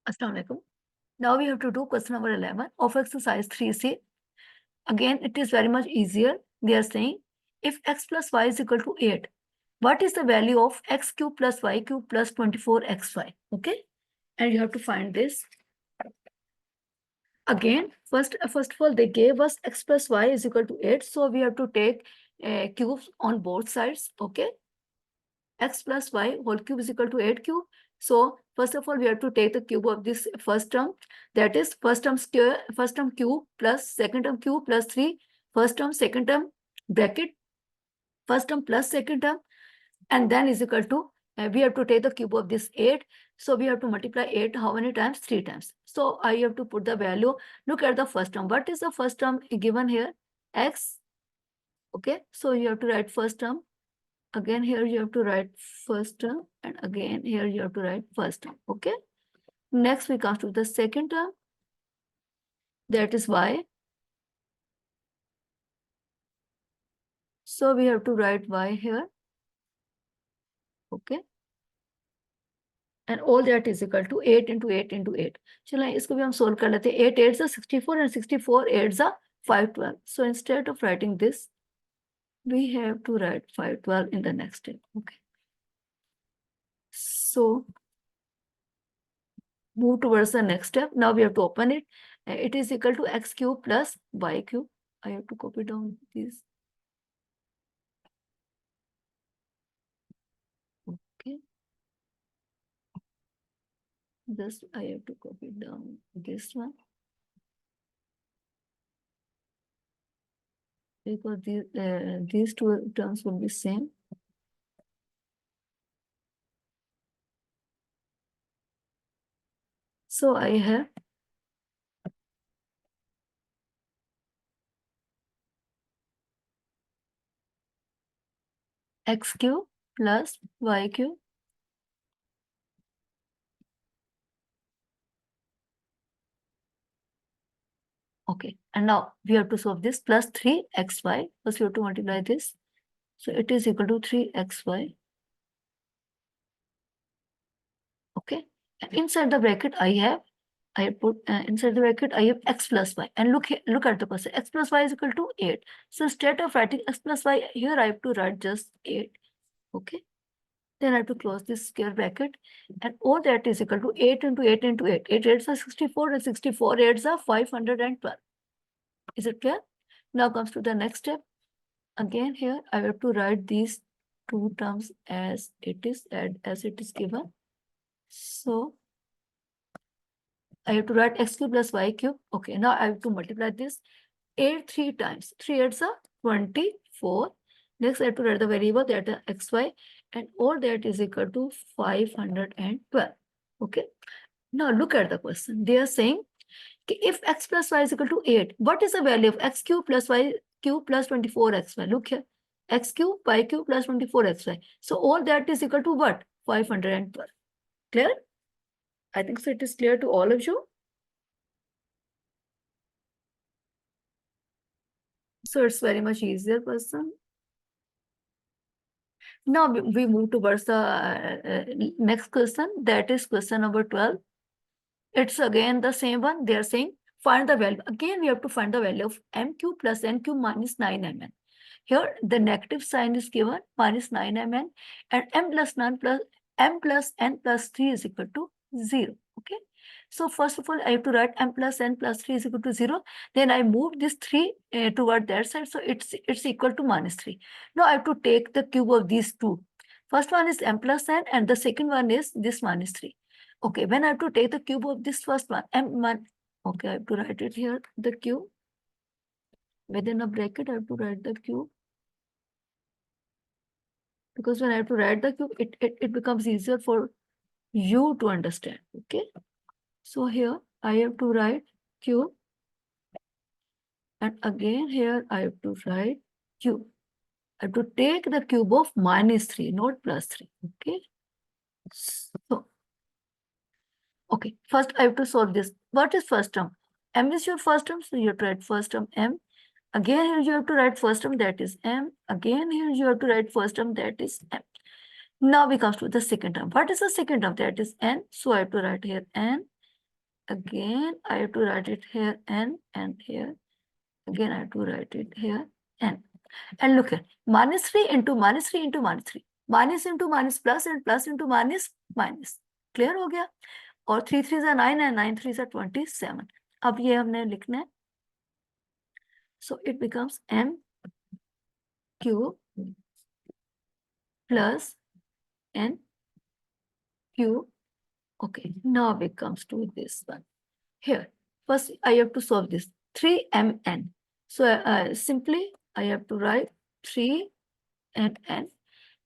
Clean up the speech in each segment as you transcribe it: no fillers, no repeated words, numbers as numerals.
Assalamu alaikum. Now we have to do question number 11 of exercise 3C. Again, it is very much easier. They are saying if x plus y is equal to 8, what is the value of x cube plus y cube plus 24xy? Okay, and you have to find this. Again, first of all, they gave us x plus y is equal to 8. So we have to take cubes on both sides. Okay, x plus y whole cube is equal to 8 cube. So first of all, we have to take the cube of this first term. That is first term square, first term cube plus second term cube plus 3. First term, second term, bracket, first term plus second term, and then is equal to, we have to take the cube of this 8. So we have to multiply 8 how many times? 3 times. So I have to put the value. Look at the first term. What is the first term given here? X. Okay, so you have to write first term. Again, here you have to write first term, and again here you have to write first term. Okay. Next we come to the second term. That is y. So we have to write y here. Okay. And all that is equal to 8 into 8 into 8. चलो इसको भी हम solve कर लेते हैं. 8 8s are 64 and 64 8s are 512. So instead of writing this, we have to write 512 in the next step. Okay. So move towards the next step. Now we have to open it. It is equal to x cube plus y cube. I have to copy down these. Okay. Just I have to copy down this one. Because these two terms will be same. So I have x cube plus y cube okay, and now we have to solve this plus 3xy. First we have to multiply this. So it is equal to 3xy. Okay, and inside the bracket I put inside the bracket I have x plus y, and look here, look at the person. X plus y is equal to 8. So instead of writing x plus y here, I have to write just 8. Okay, then I have to close this square bracket, and all that is equal to 8 into 8 into 8. 8 8s are 64 and 64 8s are 512. Is it clear? Now comes to the next step. Again here I have to write these two terms as it is given. So I have to write x cube plus y cube. Okay, now I have to multiply this 8 3 times. 3 8s are 24. Next I have to write the variable that is xy, and all that is equal to 512. Okay. Now look at the question. They are saying if x plus y is equal to 8, what is the value of x cube plus y cube plus 24xy? Look here. X cube, y cube plus 24xy. So all that is equal to what? 512. Clear? I think so it is clear to all of you. So it's very much easier person. Now we move towards the next question. That is question number 12. It's again the same one. They are saying find the value. Again, we have to find the value of m cube plus n cube minus 9mn. Here, the negative sign is given minus 9mn, and m plus n plus 3 is equal to 0. Okay. So first of all, I have to write m plus n plus 3 is equal to 0. Then I move this 3 toward that side. So it's equal to minus 3. Now I have to take the cube of these two. First one is m plus n, and the second one is this minus 3. Okay, when I have to take the cube of this first one, m1. Okay, I have to write it here, the cube. Within a bracket, I have to write the cube. Because when I have to write the cube, it becomes easier for you to understand. Okay. So here I have to write cube. And again here I have to write cube. I have to take the cube of minus 3, not plus 3. Okay. So, okay. First I have to solve this. What is first term? M is your first term. So you have to write first term M. Again here you have to write first term, that is M. Again here you have to write first term, that is M. Now we come to the second term. What is the second term? That is n. So I have to write here n. again I have to write it here n, and here again I have to write it here n. And look at -3 into -3 into -3, minus into minus plus and plus into minus minus. Clear हो गया? और 3 3 जा 9 and 9 3 जा 27. अब ये हमने लिखना है. So it becomes m cube plus n cube. Okay, now it comes to this one. Here, first I have to solve this 3mn. So simply I have to write 3mn,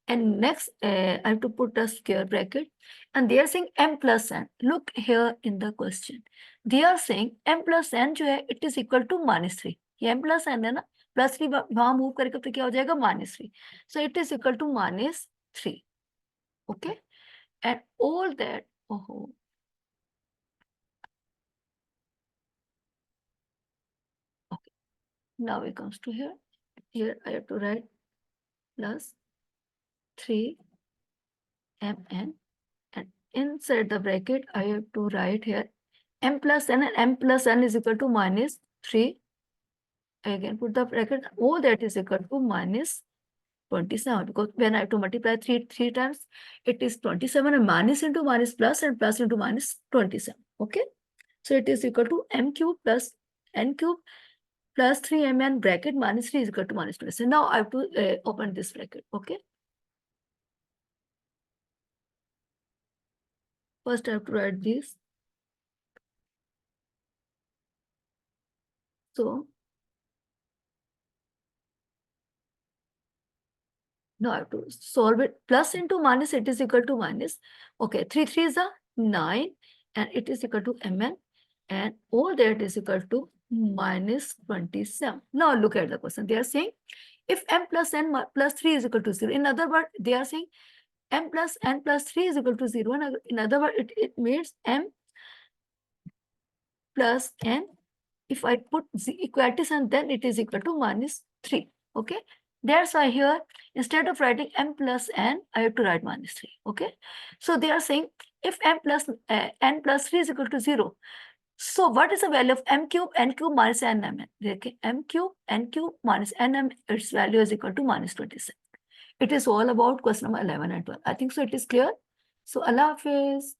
and next I have to put a square bracket, and they are saying m plus n. Look here in the question, they are saying m plus n जो है it is equal to -3. ये m plus n है ना, +3 वहां move करके तो क्या हो जाएगा -3. So it is equal to -3. Okay, and all that. Oh, okay. Now it comes to here. Here I have to write plus 3mn, and inside the bracket I have to write here m plus n, and m plus n is equal to -3. I again put the bracket, all that is equal to -27, because when I have to multiply three times, it is 27, and minus into minus plus and plus into minus 27. Okay, so it is equal to m cube plus n cube plus 3mn bracket minus 3 is equal to -27. Now I have to open this bracket. Okay, first I have to write this. So now I have to solve it. Plus into minus, it is equal to minus. Okay, 3 3 is a 9, and it is equal to mn, and all that is equal to -27. Now look at the question. They are saying if m plus n plus 3 is equal to 0. In other words, they are saying m plus n plus 3 is equal to 0. And in other words, it means m plus n. If I put the equality sign, then it is equal to -3. Okay, that's why here instead of writing m plus n, I have to write -3. Okay, so they are saying if m plus n plus 3 is equal to 0, so what is the value of m cube n cube minus n m n? Okay, m cube n cube minus n m, its value is equal to -27. It is all about question number 11 and 12. I think so it is clear. So Allah Hafiz.